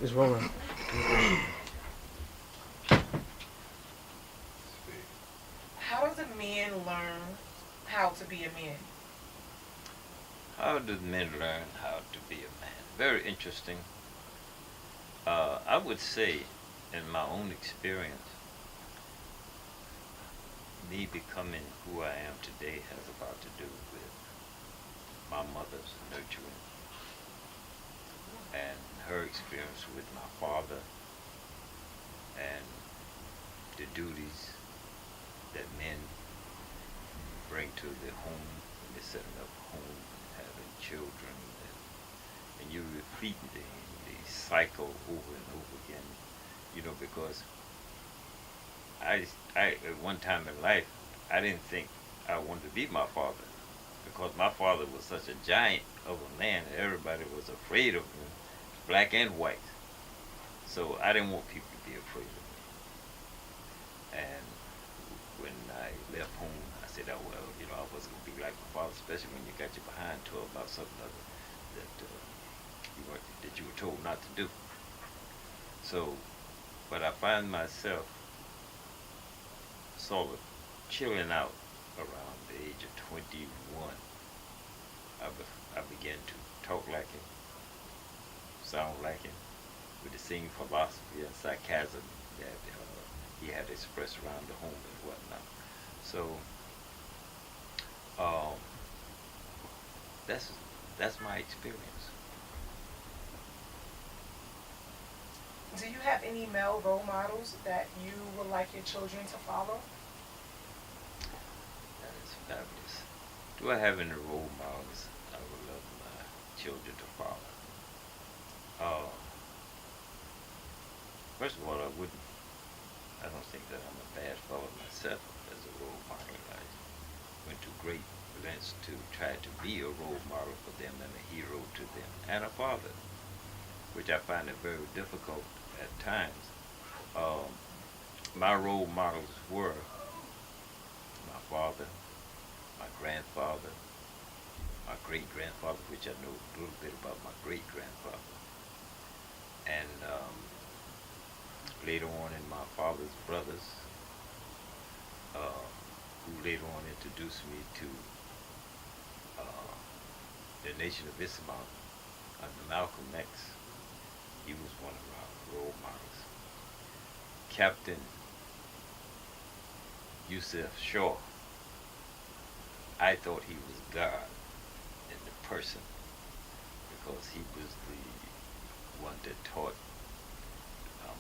It's rolling. How does a man learn how to be a man? How do men learn how to be a man? Very interesting. I would say, in my own experience, me becoming who I am today has a lot to do with my mother's nurturing and her experience with my father and the duties that men bring to their home when they're setting up a home and having children, and you're repeating the cycle over and over again, because at one time in life, I didn't think I wanted to be my father because my father was such a giant of a man that everybody was afraid of him, black and white. So I didn't want people to be afraid of me. And when I left home, I said, oh, well, I wasn't going to be like my father, especially when you got your behind tore about something other that, that you were told not to do. So, but I find myself sort of chilling out around the age of 21. I began to talk like him, sound like him, with the same philosophy and sarcasm that he had expressed around the home and whatnot. So um, that's that's my experience. Do you have any male role models that you would like your children to follow? That is fabulous. Do I have any role models I would love my children to follow? Uh, First of all, I wouldn't. I don't think that I'm a bad fellow myself as a role model. I went to great lengths to try to be a role model for them and a hero to them and a father, which I find it very difficult at times. Um, my role models were my father, my grandfather, my great grandfather, which I know a little bit about my great grandfather, and later on in my father's brothers, uh, who later on introduced me to uh, the Nation of Islam under Malcolm X. He was one of our role models. Captain Yusuf Shaw, I thought he was God in the person because he was the one that taught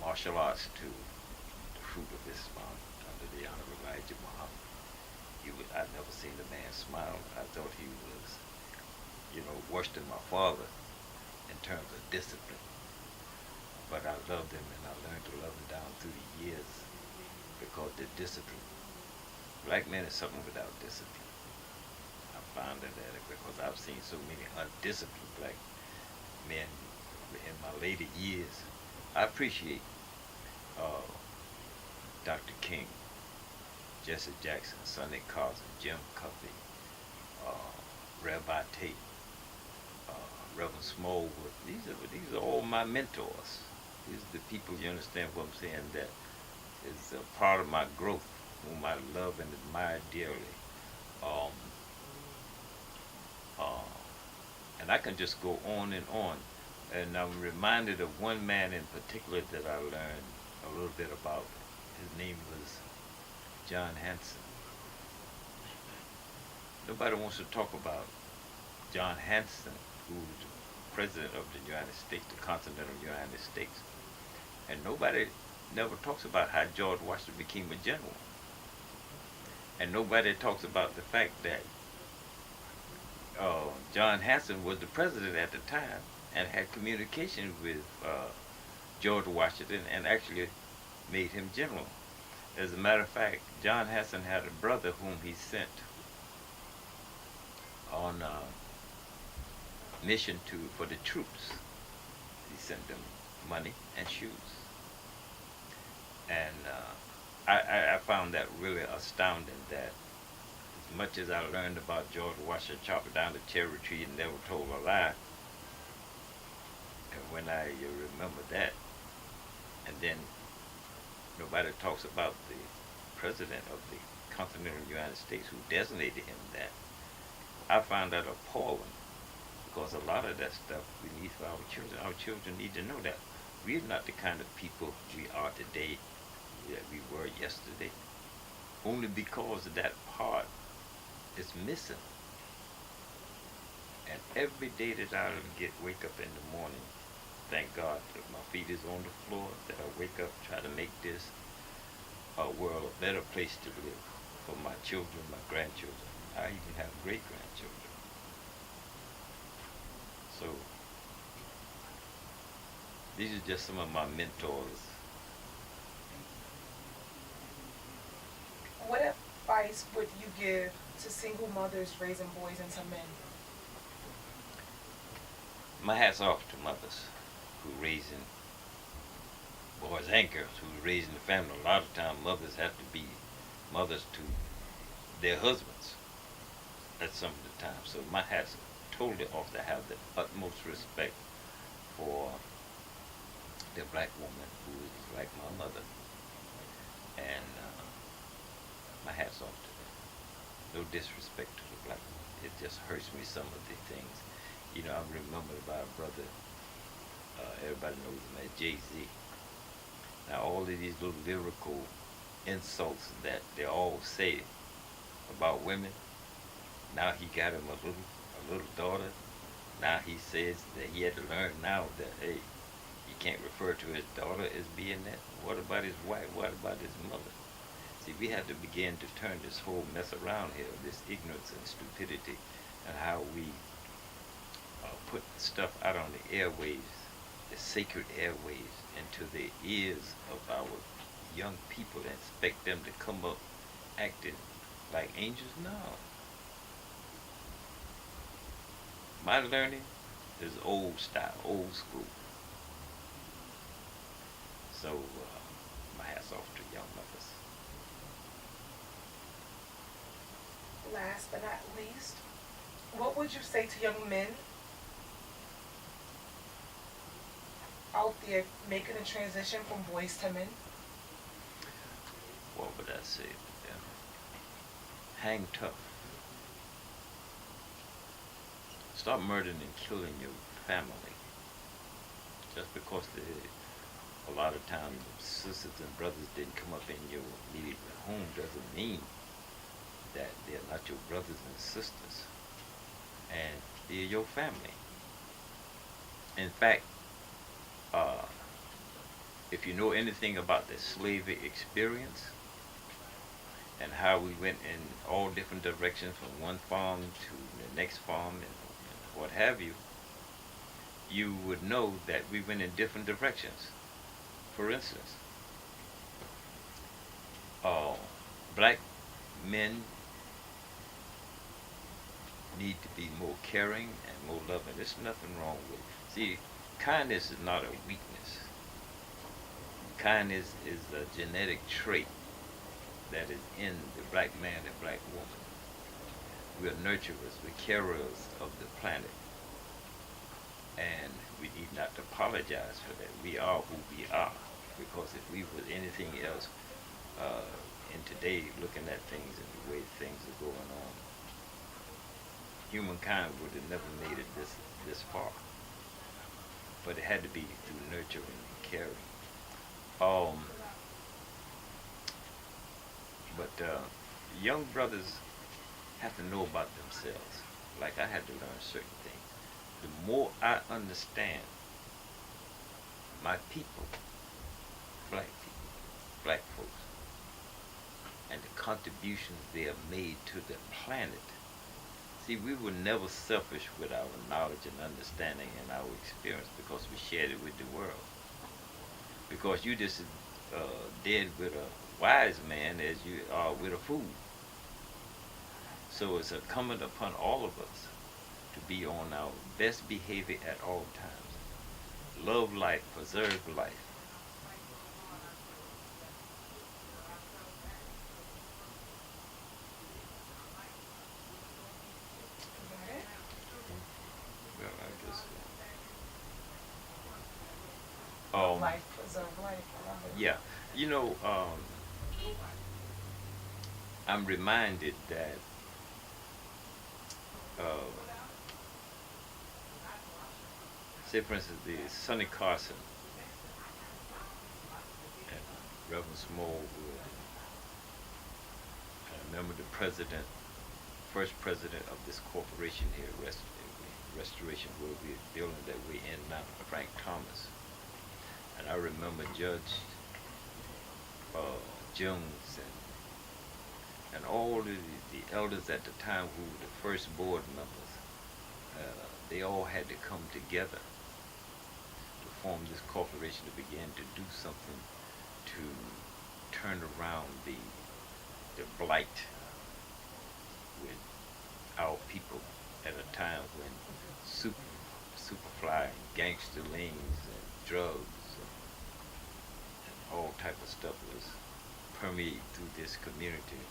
martial arts to the fruit of Islam under the Honorable Elijah Muhammad. I'd never seen the man smile. I thought he was, worse than my father in terms of discipline. But I loved him and I learned to love him down through the years because the discipline. Black men is something without discipline. I found that because I've seen so many undisciplined black men in my later years. I appreciate uh, Dr. King, Jesse Jackson, Sonny Carson, Jim Cuffey, uh, Rabbi Tate, uh, Reverend Smallwood. These are all my mentors. These are the people, you understand what I'm saying, that is a part of my growth, whom I love and admire dearly. Um, uh, and I can just go on and on. And I'm reminded of one man in particular that I learned a little bit about. His name was John Hanson. Nobody wants to talk about John Hanson, who was the president of the United States, the continental United States. And nobody never talks about how George Washington became a general. And nobody talks about the fact that John Hanson was the president at the time and had communication with George Washington and actually made him general. As a matter of fact, John Hanson had a brother whom he sent on mission to for the troops. He sent them money and shoes, and I found that really astounding. That as much as I learned about George Washington chopping down the cherry tree and never told a lie, and when I remember that, and then nobody talks about the president of the continental United States who designated him that, I find that appalling because a lot of that stuff we need for our children. Our children need to know that we're not the kind of people we are today that we were yesterday, only because that part is missing. And every day that I wake up in the morning, thank God that my feet is on the floor, that I wake up, try to make this world a better place to live for my children, my grandchildren. I even have great grandchildren. So these are just some of my mentors. What advice would you give to single mothers raising boys into men? My hat's off to mothers who raising boys and girls who raising the family. A lot of times mothers have to be mothers to their husbands at some of the time. So my hat's totally off to have the utmost respect for the black woman who is like my mother. And my hat's off to them. No disrespect to the black woman. It just hurts me some of the things. You know, I'm remembered by a brother, everybody knows him as Jay-Z. Now all of these little lyrical insults that they all say about women, now he got him a little daughter. Now he says that he had to learn now that, hey, he can't refer to his daughter as being that. What about his wife? What about his mother? See, we have to begin to turn this whole mess around here, this ignorance and stupidity, and how we put stuff out on the airwaves, the sacred airwaves, into the ears of our young people and expect them to come up acting like angels? No. My learning is old style, old school. So my hat's off to young mothers. Last but not least, what would you say to young men out there making a transition from boys to men? What would I say to them? Hang tough. Stop murdering and killing your family. Just because a lot of times sisters and brothers didn't come up in your immediate home doesn't mean that they're not your brothers and sisters. And they're your family. In fact, if you know anything about the slavery experience and how we went in all different directions from one farm to the next farm and what have you, you would know that we went in different directions. For instance, black men need to be more caring and more loving. There's nothing wrong with it. See, kindness is not a weakness. Kindness is a genetic trait that is in the black man and black woman. We are nurturers, we're carers of the planet. And we need not to apologize for that. We are who we are. Because if we were anything else, in today, looking at things and the way things are going on, humankind would have never made it this far. But it had to be through nurturing and caring. But young brothers have to know about themselves. Like I had to learn certain things. The more I understand my people, black folks, and the contributions they have made to the planet. See, we were never selfish with our knowledge and understanding and our experience because we shared it with the world. Because you just dead with a wise man as you are with a fool. So it's incumbent upon all of us to be on our best behavior at all times. Love life, preserve life. Well, I guess life, preserve life. I love it. Yeah, you know, I'm reminded that uh, say for instance the Sonny Carson and Reverend Smallwood. I remember the president, first president of this corporation here, Restoration, where we're building that we're in now, Frank Thomas. And I remember Judge Jones and all of the elders at the time who were the first board members. They all had to come together to form this corporation to begin to do something to turn around the blight with our people at a time when superfly and gangster leans and drugs and all type of stuff was permeate through this community.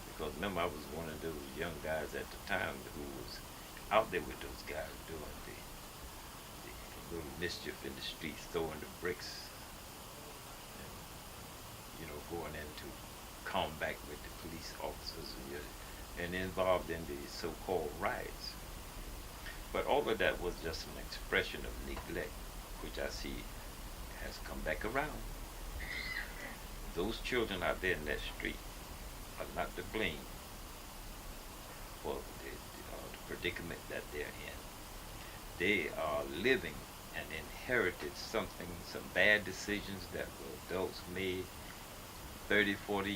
Because remember, I was one of those young guys at the time who was out there with those guys doing the little mischief in the streets, throwing the bricks, and, you know, going into combat with the police officers and involved in the so-called riots. But all of that was just an expression of neglect, which I see has come back around. Those children out there in that street are not to blame for the predicament that they're in. They are living and inherited something, some bad decisions that the adults made 30, 40